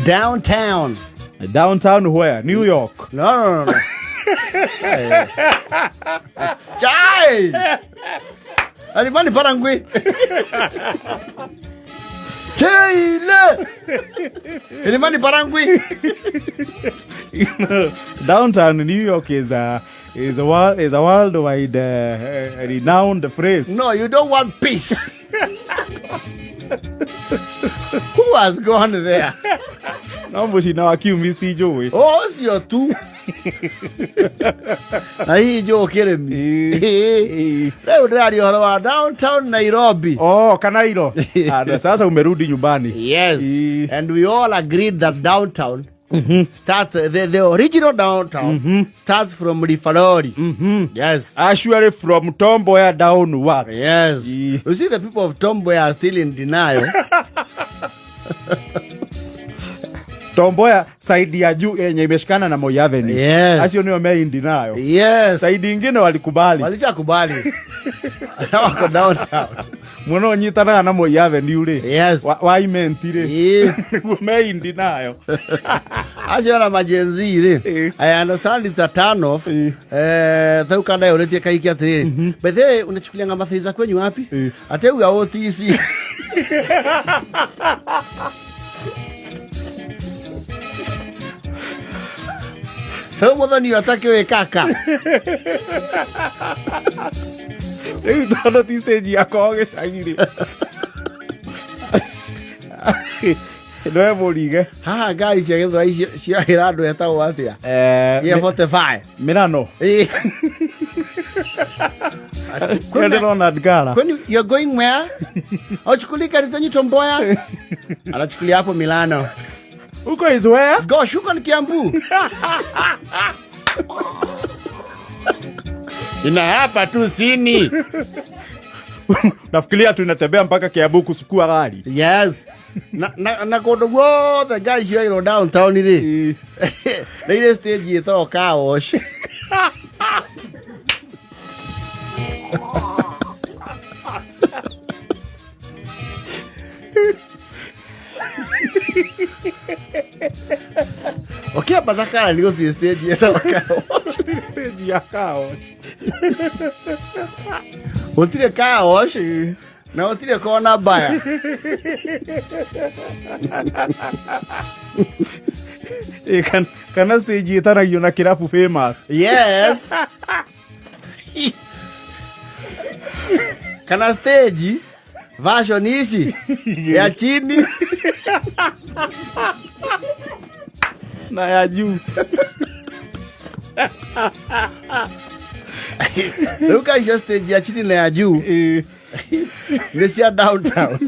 Downtown. Downtown where? New York. No. Chai! Alimani parangwi. Taylor! Alimani parangwi. Downtown New York is a worldwide renowned phrase. No, you don't want peace. Who has gone there? No, but she now accused Mr. Joey. Oh, it's your two. I Joe killing me. They would radio downtown Nairobi. Oh, Kanairo. Sasa umerudi nyumbani. Yes. And we all agreed that downtown starts, the original downtown starts from Rifalori. Yes. Actually from Tom Mboya downwards. Yes. You see, the people of Tom Mboya are still in denial. Tom Mboya side ya juu yenye imeshikana na Moi Avenue. Yes. Asio ni wame indinayo. Yes. Side ingine walikubali. Walishakubali. Wako downtown. Mwono nyitana na Moi Avenue ule. Yes. Waimentire. Yeah. Wame indinayo. Asio na majenzi ile. I understand it's a turn off. Thauka ndayo uretie kaikia tiri. Bethe unachukulia ngamba thiza kwenyu wapi? Ate uga OTC. Sasa mwadhani watake we kaka. Ei dono ti stage ya koge shagiri. Ndoe bolige. Ha gari cia githwa icio cia hirando yetagwo atia? Ye 45. Milano. Kwenda Ronald Gala. When you're going where? Ochukuli gari zenyu Tom Mboya? Anachukulia hapo Milano. Uko is where? Gosh, uko ni Kiambu. Ina hapa tu sini. Nafikiria tunatembea mpaka Kiambu kusukua gari. Yes. Na kodo the guys here downtown ile. Na ile stage yeto car wash. Okay, bataka ligo si stage yeto car wash. Stage ya car wash. Otire car wash. Na otire kona baya. Kana stage yetara yona kirafu famous. Yes. Kana stage version hizi ya chini na ya juu. Luka isha stage ya chini na ya juu. Nesia downtown.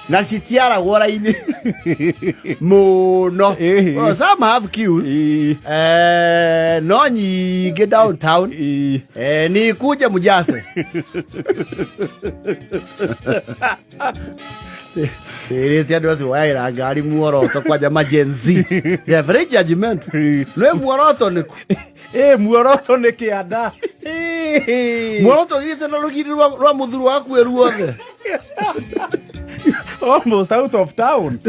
Na sitiara wora ini. Mono. Well, some have queues. No nyingi downtown. Ni kuja mujase. Tia dosi waira gari muoroto kwa jama Gen Z. Yeah, very judgment. No muoroto niku. Muoroto ni kianda. Muoroto gite na rugiri rwa muthuru waku eruothe. Almost out of town.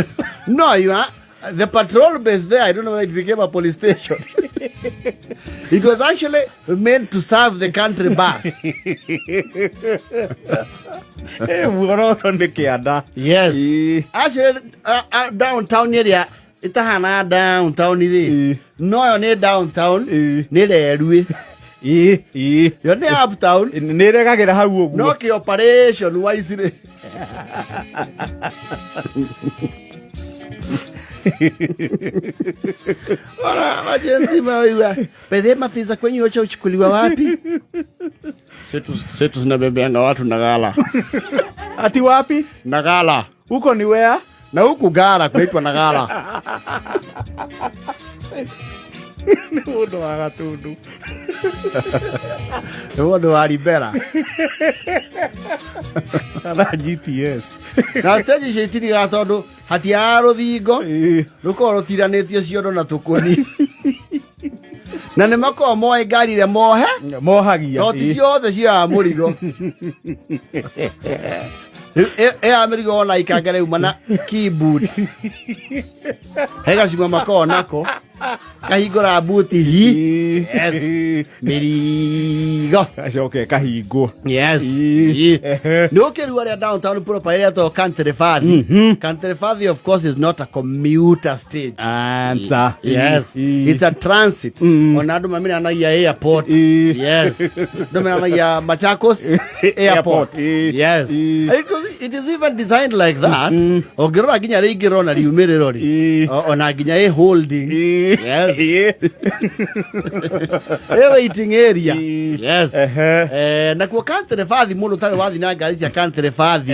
No, you are the patrol base there. I don't know whether it became a police station. It was actually meant to serve the country bus. Muoroto ni kianda. Yes. Actually, downtown area, itahana downtown area. No, you're near downtown. Near the Rue. You're near uptown. Nere kagera hau oguo. No ki operation wisely. Ora majenzi mawiwa. Pede mathiza kwenye ocha uchukuliwa wapi? Setu zinabebeanga watu Nagala. Ati wapi? Nagala. Huko ni where? Na huku Gara kuitwa Nagala. Udo agatundu. Udo wa Libera. Kana GPS. Na stage citiri gatondu hatiaro thingo. Ruko tiranetio ciondo na tukuni. Na nĩ makoo moe ngari ile mohe mohagia no ti ciothe cia mũrigo Amerigo ona ikagere umana keyboard. Hega sima mako nako. Kahigora buti hi. Yes. Mirigo. Okay, kahigo. Yes. No keru area downtown proper area to Country Fadhi. Country Fadhi of course is not a commuter stage. And yes. It's a transit. Onado mamina na ya airport. Yes. Domina na ya Machakos airport. Yes. It is even designed like that. Ogero ginya rigiro na riumere rori. Ona ginya holding. Yes. Waiting area. Yes. Na kwa Country Fadhi muno tare wathi na ngari cia Country Fadhi.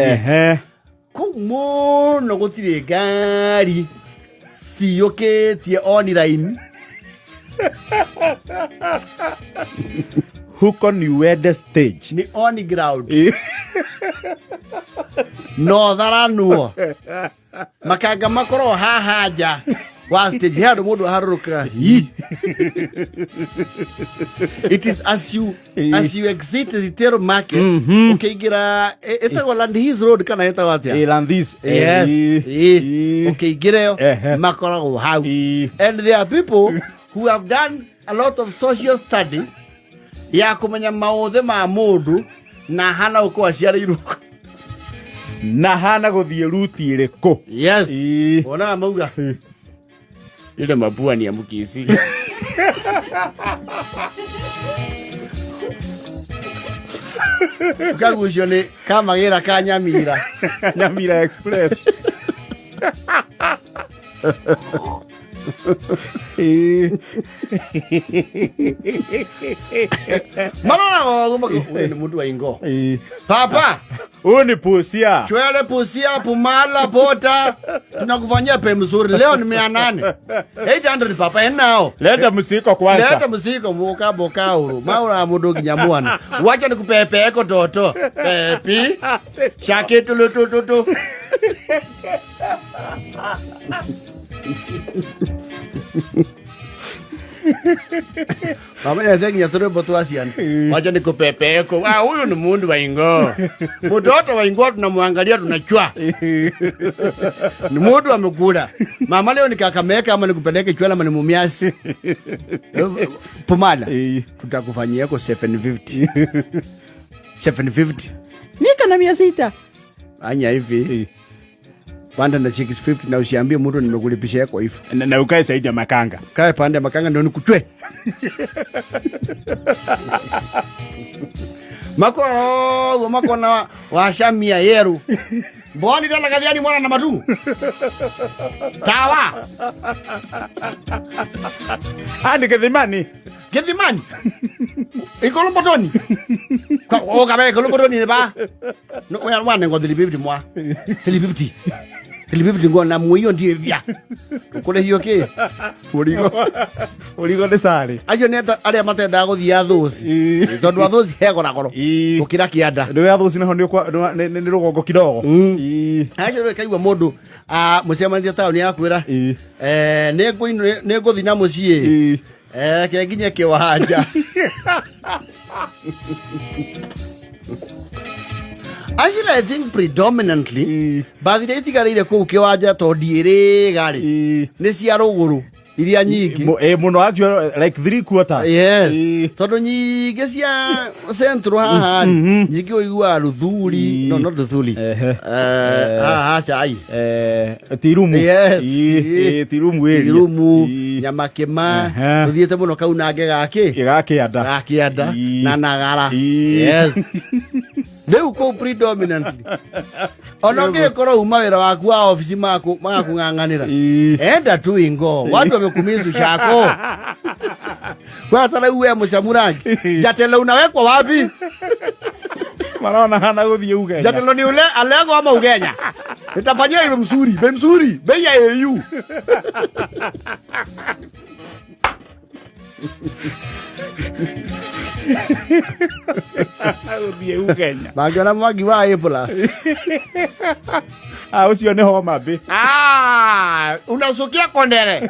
Kumo no gutire ngari ciukitie online. Huko ni wede stage ni on ground. No tharanuo makanga makoro hahaja wa stage hado mudu haruka. It is as you exit the retail market. Okay, gira etago Landhis road kana etago atia Landhis. Yes. Okay, gireo makoro how. And there are people who have done a lot of social study ya kumenya maothe ma mundu na hana uko aciarirwo na hana guthie ruti iriko. Yes. Ona mauga ile mapua ni ya mukisi. Kagucio ni kama gira ka Nyamira. Nyamira Express. Marona ni mtu wa ingo. Papa, huyu ni pusia. Chwele pusia pumala pota. Tunakufanyia pe mzuri. Leo ni 800. 800 papa enao. Leta msiko kwanza. Leta msiko muka boka uru. Maura mudogi nyamuana. Wacha nikupepe eko toto. Pepi. Shake tulutututu. Mama ya zengi ya turu botu asian. Wacha nikupepe eko. Huyu ni mundu wa ingo. Mtoto wa ingo tunamuangalia tunachua. Ni mundu amekula. Mama leo nikakameka ama nikupeleke chwala ama ni Mumias. Pumala. Tutakufanyia ko 750. 750. Nika na 600. Anya hivi. Panda na 650 na usiambie mtu nimekulipisha kwa hivyo. Na ukae saidi ya makanga. Kae pande ya makanga ndio nikuchwe. Makona washamia yeru. Mboni tala kadhiani mwana na matu. Tawa. Ni Githimani. Githimani. Ikolombotoni. O kabe ikolombotoni ne ba. No wana ngo 350 mwa. 350. 350 ngo na muyo ndiye bia. Kule hiyo ke. Urigo de sare. Ajo neta aria matenda guthia thuci. Tondu thuci hego na goro. Ukira kianda. Ndio ya thuci naho ndio kwa ni rugongo kidogo. Ajo kaigwa mundu mucemania tauni yakwira. Ne nguthi na mucie. Kinginya kiwanja. Actually, I think predominantly, but the itigarire ku kiwanja to diere gari. Ni cia ruguru iria nyingi. Muno actually like 3/4. Yes. Tondu nyingi cia centro haha nyingi uigua Ruthuri, no not Ruthuri. Chai. Tirumu. Yes. Tirumu area. Tirumu, Nyamakema, uthiete muno kau nange gaki. Gakianda na Nagara. Yes. Leu ko predominantly. Onoge koro umawira waku wa ofisi mako ng'ang'anira. Enda tu ingo. Watu wamekumizu chako. Kwa tara uwe mshamurangi. Jatelo unawekwa wapi? Maraona hana guthie Ugenya. Jatelo ni ule alego ama Ugenya. Nitafanyia iwe mzuri. Bei ya EU. Uthie Ugenya. Magana mwagi wa A+. Ucio ni Homa Bay. Unasukia Kondere.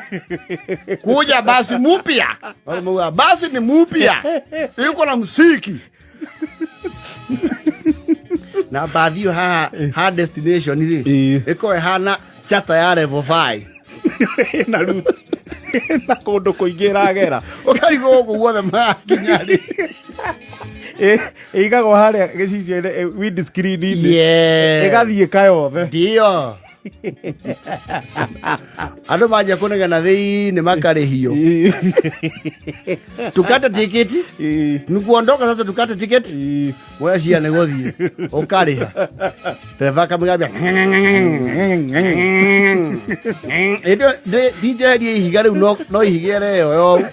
Kuja basi mpya. Basi ni mpya. Yuko na muziki. na bathi ha destination ri iko hana chata ya level 5 na root na kondo kuingira gera ukarigo guothe makinyari igago haria gicicio wind screen ini igathie kayothe ndio andu manja kunegana thiini makarihio tukate tiketi nikuondoka sasa tukate tiketi wecia ni guthie ukariha reva kamugambia edo DJ hadi ihiga riu no ihigere yo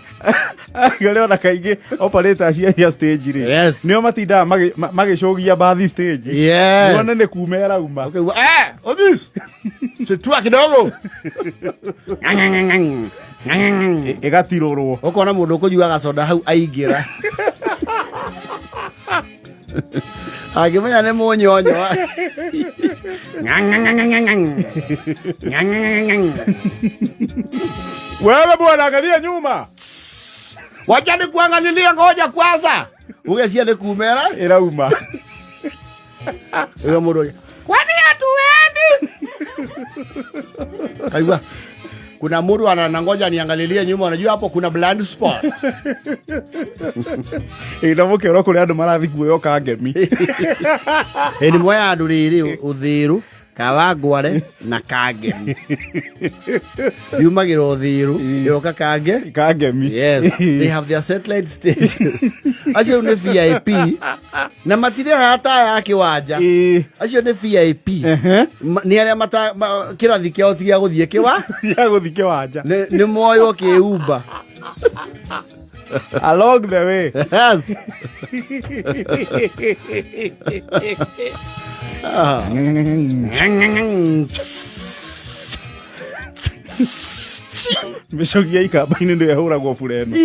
gale ona kaingi operators cia stage ri nio matinda magicogia bathi stage wona ni kumera uma okay obis c'est toi kidogo igatirorwo ukona mundu kunyuaga soda hau aingira agimenya ne munyonyo wewe bwana angalia nyuma wacha ni kuangalilia ngoja kwanza ugecia ni kumera irauma ira mundu kwani hatuendi kaiwa kuna mundu anangoja niangalilie nyuma unajua hapo kuna blind spot ina mukero kuri andu marathi kuyo kangemi ni moya andu riri uthiru Kawangware na Kangemi yumagiro thiru yoka Kangemi yes they have their satellite stages acio ni VIP na matire hata ya kiwanja acio ni VIP ni aria mata kirathi kiao tiga guthie kiwanja ni moyo kiumba along the way Mishogia ikamba-ini ndio yahuragwo bureno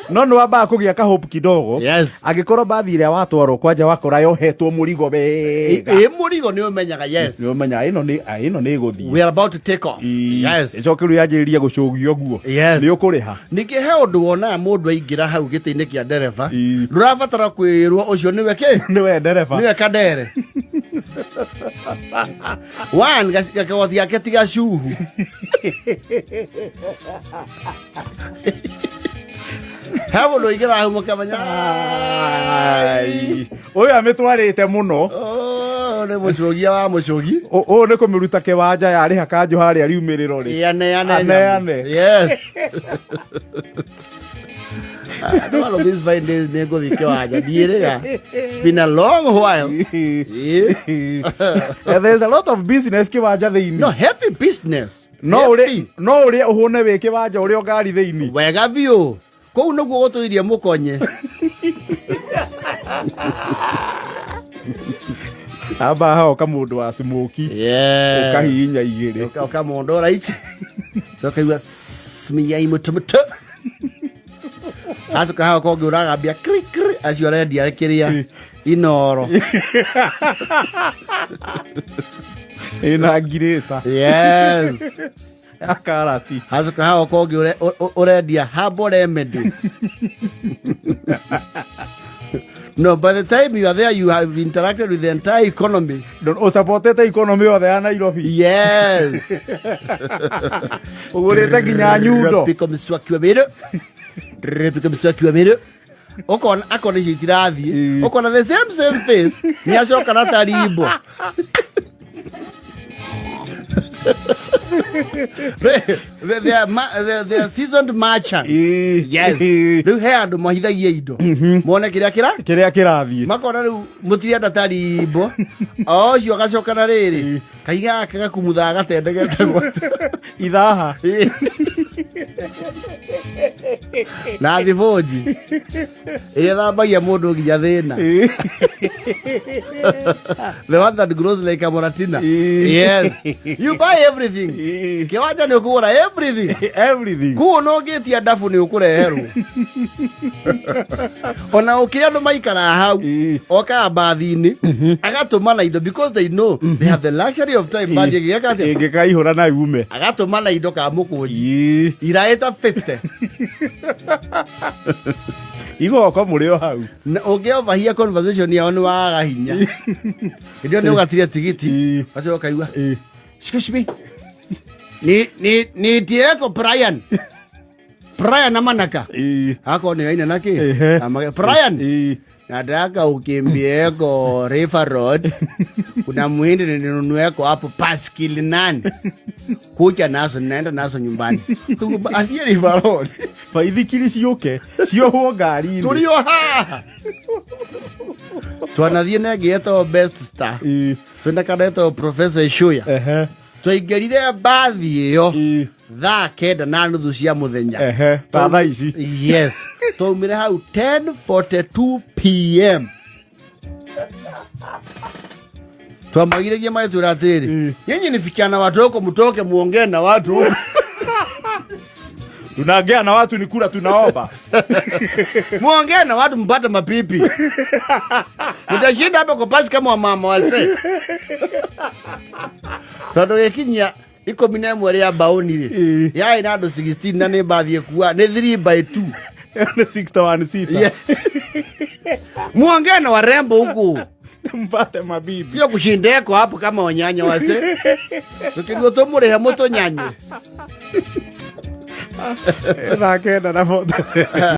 no no aba kugia ka hope kidogo agikorwo bathi iria watwarwo kwanja wakora yohetwo murigo wega murigo ni umenyaga ni umenya ino ni guthii we are about to take off icokeru yanjiriria gucugio guo ni ukuriha ningi he undu wona mundu aingira hau giti-ini kia ndereva ndurabatara kwirwo ucio niwe niwe ndereva niwe kadere wan gakawati yake tiga shuhu havo lo igira hau mukamanya oyo ametwarite muno ne mucogia wa mucogi o ne kumiruta kiwanja yari hakanjo hari ariumiriro ri ane yes I don't know this fine days nego kiwanja diirega it's been a long while there's a lot of business kiwanja thiini no heavy business no uri uhune wi kiwanja uri ngari thiini wega biu kou niguo gutuirie mukonye aba hao kamundu wa smoki ukahinya igiri ukamundu right so kaiwa smia imutumutu azuka hao kongi uragambia kri acio redia kiria inoro ina ngirita yes akarati azuka hao kongi uredia herbal remedies no, by the time you are there, you have interacted with the entire economy. Don't support the economy of the Nairobi. Yes. Ugurete ginya nyundo. Piko mswaki wa mero. Piko mswaki wa mero. Akona jitirathi. Okona the same face. Ni acoka na taribo. They are seasoned merchants. Yes. Riu he andu mahithagia indo mone kiria kirathie makona riu mutiri anda taribo ocio gacoka na riri kaiga gakumutha gatendegete ithaha na thiboji iria thambagia mundu nginya thina the one that grows like a moratina. Yes, you buy everything kiwanja ni ukugura everything kuo no ngitia ndabu ni ukureherwo ona ukiria andu maikara hau oka bathi-ini agatumana indo because they know they have the luxury of time bathi ingikaihura na yume agatumana indo ka mukunji iraita 50 Igo kwa mulio hau. Ũngĩovahia conversation yao nĩ waga hinya. Ndio nĩ ũgatire tigiti. Acio kaigua. Excuse me. Ni Diego Brian. Brian Amanaka. Hako ni aina naki. Brian. Nataka ukimbie ko River Road. Kuna muhindi ninunue ko hapo paskili 8. Kuja nazo naenda nazo nyumbani. Athie River Road. Faithikiri ciuke. Cio ho ngari. Tulio ha. Twanathie na geto best star. Twenda kadeto Professor Ishuya. Twaingerire bathi iyo. Thaa 9:30 cia muthenya. Thaa ici. Yes. Twaumire hau 10:42 p.m. Twamagiragia maitũra atĩrĩ. Nyinyi ni vijana watoko mtoke muongee na watu. Tunaongea na watu ni kura tunaomba. Muongee na watu mpate mapipi. Mtashinda hapa kwa pasi kama mama wase. Sasa yekinya iko minemu ya baoni ya ina ndo 16 na ne bathie kuwa ne 3/2 ne 61 sita. Yes. Muongee na warembo huku mpate mabibi. Sio kushindeko hapo kama wanyanya wase. Tukigoto mure moto nyanye. Ena kenda na foto.